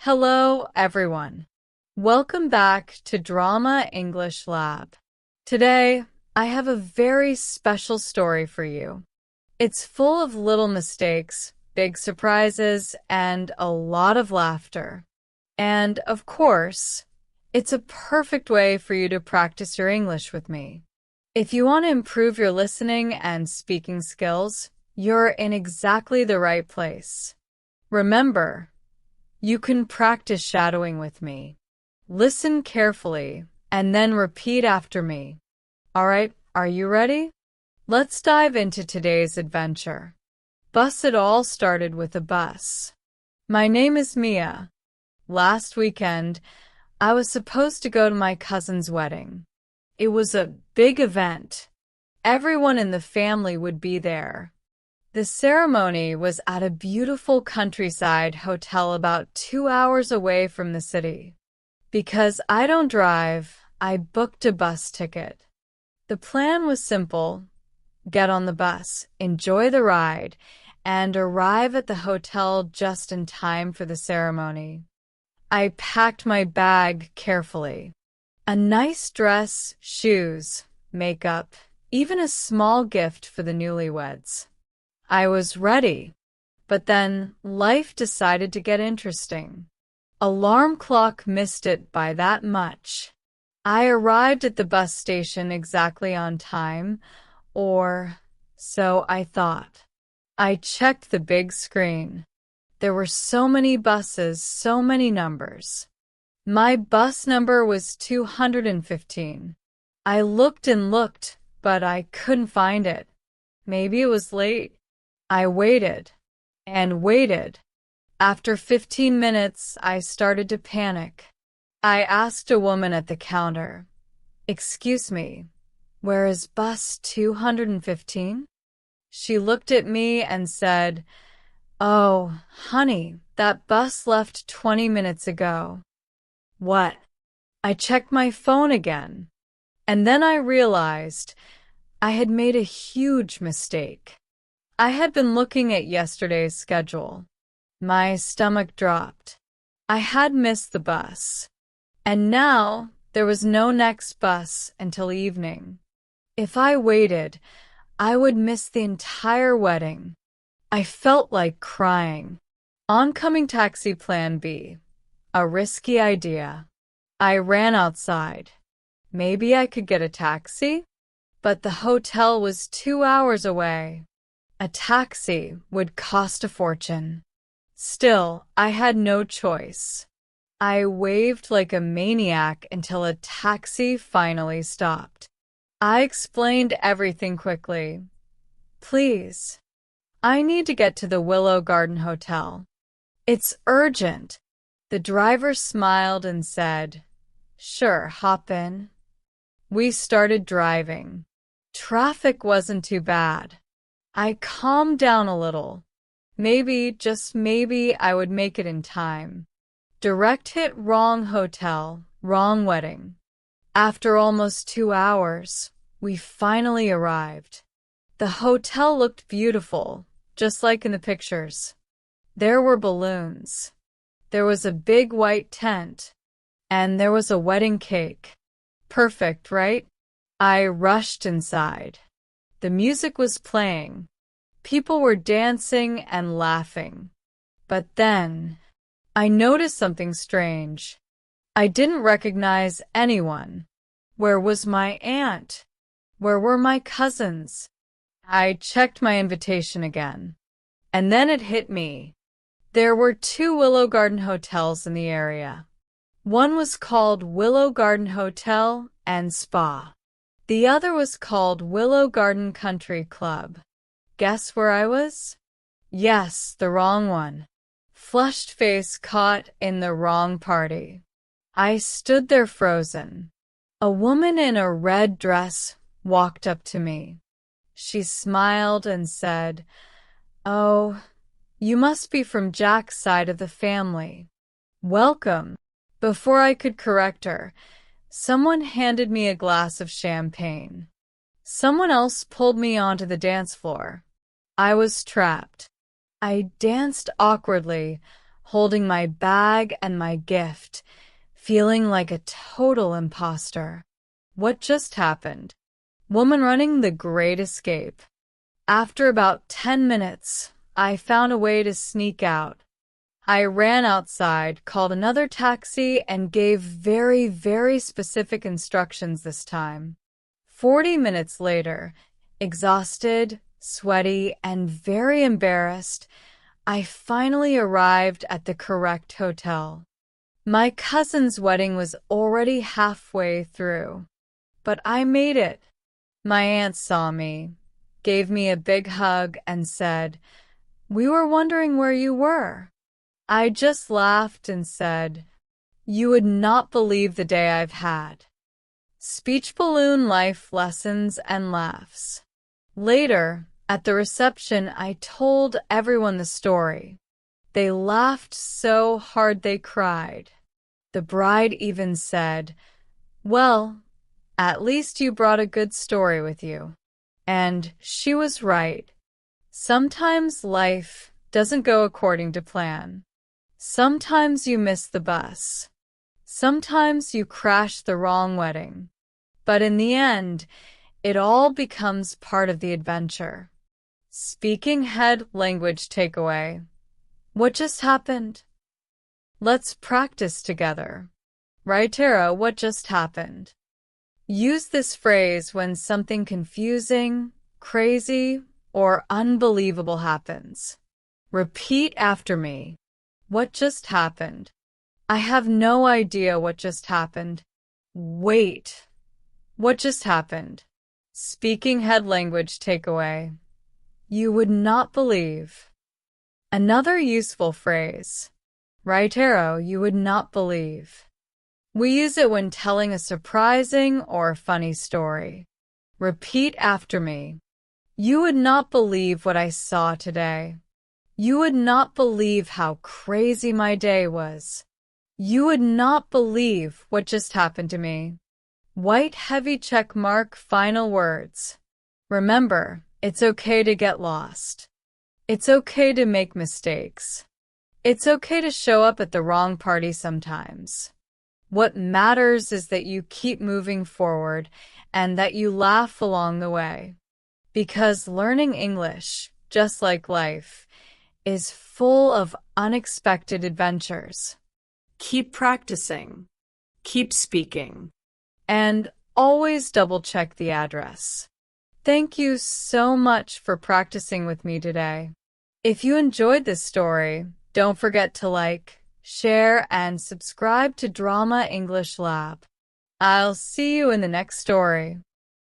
Hello, everyone. Welcome back to Drama English Lab. Today, I have a very special story for you. It's full of little mistakes, big surprises, and a lot of laughter. And, of course, it's a perfect way for you to practice your English with me. If you want to improve your listening and speaking skills, you're in exactly the right place. Remember, you can practice shadowing with me. Listen carefully and then repeat after me. All right, are you ready? Let's dive into today's adventure. It all started with a bus. My name is Mia. Last weekend, I was supposed to go to my cousin's wedding. It was a big event. Everyone in the family would be there. The ceremony was at a beautiful countryside hotel about 2 hours away from the city. Because I don't drive, I booked a bus ticket. The plan was simple: get on the bus, enjoy the ride, and arrive at the hotel just in time for the ceremony. I packed my bag carefully. A nice dress, shoes, makeup, even a small gift for the newlyweds. I was ready, but then life decided to get interesting. Alarm clock missed it by that much. I arrived at the bus station exactly on time, or so I thought. I checked the big screen. There were so many buses, so many numbers. My bus number was 215. I looked and looked, but I couldn't find it. Maybe it was late. I waited and waited. After 15 minutes, I started to panic. I asked a woman at the counter, "Excuse me, where is bus 215? She looked at me and said, "Oh, honey, that bus left 20 minutes ago." What? I checked my phone again, and then I realized I had made a huge mistake. I had been looking at yesterday's schedule. My stomach dropped. I had missed the bus, and now there was no next bus until evening. If I waited, I would miss the entire wedding. I felt like crying. Oncoming taxi plan B. A risky idea. I ran outside. Maybe I could get a taxi? But the hotel was 2 hours away. A taxi would cost a fortune. Still, I had no choice. I waved like a maniac until a taxi finally stopped. I explained everything quickly. "Please, I need to get to the Willow Garden Hotel. It's urgent." The driver smiled and said, "Sure, hop in." We started driving. Traffic wasn't too bad. I calmed down a little. Maybe, just maybe, I would make it in time. Direct hit, wrong hotel, wrong wedding. After almost 2 hours, we finally arrived. The hotel looked beautiful, just like in the pictures. There were balloons. There was a big white tent. And there was a wedding cake. Perfect, right? I rushed inside. The music was playing. People were dancing and laughing. But then, I noticed something strange. I didn't recognize anyone. Where was my aunt? Where were my cousins? I checked my invitation again. And then it hit me. There were 2 Willow Garden hotels in the area. One was called Willow Garden Hotel and Spa. The other was called Willow Garden Country Club. Guess where I was? Yes, the wrong one. Flushed face caught in the wrong party. I stood there frozen. A woman in a red dress walked up to me. She smiled and said, "Oh, you must be from Jack's side of the family. Welcome." Before I could correct her, someone handed me a glass of champagne. Someone else pulled me onto the dance floor. I was trapped. I danced awkwardly, holding my bag and my gift, feeling like a total imposter. What just happened? Woman running the Great Escape. After about 10 minutes, I found a way to sneak out. I ran outside, called another taxi, and gave very, very specific instructions this time. 40 minutes later, exhausted, sweaty, and very embarrassed, I finally arrived at the correct hotel. My cousin's wedding was already halfway through, but I made it. My aunt saw me, gave me a big hug, and said, "We were wondering where you were." I just laughed and said, "You would not believe the day I've had." Speech balloon life lessons and laughs. Later, at the reception, I told everyone the story. They laughed so hard they cried. The bride even said, "Well, at least you brought a good story with you." And she was right. Sometimes life doesn't go according to plan. Sometimes you miss the bus. Sometimes you crash the wrong wedding. But in the end, it all becomes part of the adventure. Speaking head language takeaway. What just happened? Let's practice together. Right, Tara, what just happened? Use this phrase when something confusing, crazy, or unbelievable happens. Repeat after me. What just happened? I have no idea what just happened. Wait. What just happened? Speaking head language takeaway. You would not believe. Another useful phrase. Right arrow, you would not believe. We use it when telling a surprising or funny story. Repeat after me. You would not believe what I saw today. You would not believe how crazy my day was. You would not believe what just happened to me. White heavy check mark final words. Remember, it's okay to get lost. It's okay to make mistakes. It's okay to show up at the wrong party sometimes. What matters is that you keep moving forward and that you laugh along the way. Because learning English, just like life, is full of unexpected adventures. Keep practicing, keep speaking, and always double-check the address. Thank you so much for practicing with me today. If you enjoyed this story, don't forget to like, share, and subscribe to Drama English Lab. I'll see you in the next story.